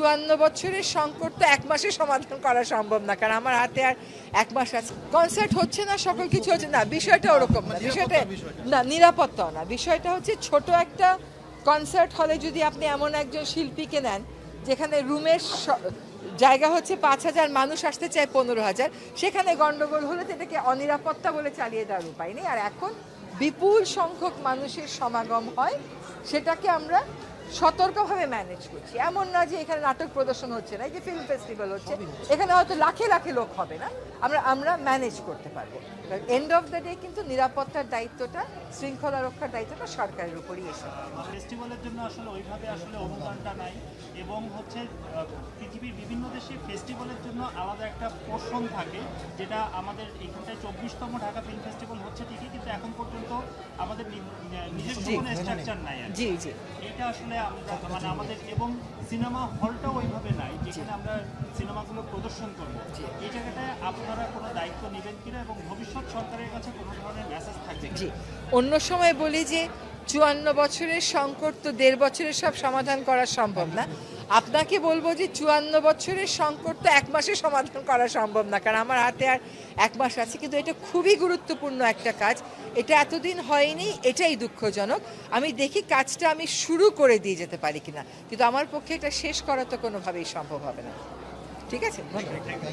54 বছরের সংকট তো এক মাসে সমাধান করা সম্ভব না, কারণ আমার হাতে আর এক মাস আছে। কনসার্ট হচ্ছে না, সকল কিছু হচ্ছে না, বিষয়টা ওরকম না। বিষয়টা না, নিরাপত্তাও না। বিষয়টা হচ্ছে ছোট একটা কনসার্ট হলে যদি আপনি এমন একজন শিল্পীকে নেন যেখানে রুমের জায়গা হচ্ছে 5,000, মানুষ আসতে চায় 15,000, সেখানে গন্ডগোল হলে তো এটাকে অনিরাপত্তা বলে চালিয়ে দেওয়ার উপায় নেই। আর এখন বিপুল সংখ্যক মানুষের সমাগম হয়, সেটাকে আমরা সতর্কভাবে ম্যানেজ করছি। এমন না যে এখানে নাটক প্রদর্শন হচ্ছে না, এই যে ফিল্ম ফেস্টিভ্যাল হচ্ছে, এখানে হয়তো লাখে লাখে লোক হবে না, আমরা ম্যানেজ করতে পারবো। এন্ড অফ দ্য ডে কিন্তু নিরাপত্তার দায়িত্বটা, শৃঙ্খলা রক্ষার দায়িত্বটা সরকারের উপরই এসে। ফেস্টিভ্যালের জন্য আসলে ওইভাবে আসলে অনুদানটা নাই, এবং হচ্ছে পৃথিবীর বিভিন্ন দেশে ফেস্টিভ্যালের জন্য আলাদা একটা পোর্শন থাকে, যেটা আমাদের এখানটায় 24তম ঢাকা ফিল্ম ফেস্টিভ্যাল হচ্ছে ঠিকই, কিন্তু এখন পর্যন্ত আমাদের নিজস্ব কোনো স্ট্রাকচার নাই। জি জি, এটা আসলে আমরা মানে আমাদের, এবং সিনেমা হলটাও ওইভাবে নাই যেখানে আমরা সিনেমাগুলো প্রদর্শন করবো। এই জায়গাটায় আপনারা কোনো দায়িত্ব নেবেন কিনা, এবং ভবিষ্যৎ সরকারের কাছে কোনো ধরনের মেসেজ থাকবে? জি, অন্য সময় বলি যে 54 বছরের সংকট তো 1.5 বছরের সব সমাধান করা সম্ভব না। আপনাকে বলবো যে 54 বছরের সংকট তো এক মাসে সমাধান করা সম্ভব না, কারণ আমার হাতে আর এক মাস আছে। কিন্তু এটা খুবই গুরুত্বপূর্ণ একটা কাজ, এটা এতদিন হয়নি, এটাই দুঃখজনক। আমি দেখি কাজটা আমি শুরু করে দিয়ে যেতে পারি কিনা, কিন্তু আমার পক্ষে এটা শেষ করা তো কোনোভাবেই সম্ভব হবে না। ঠিক আছে, ধন্যবাদ।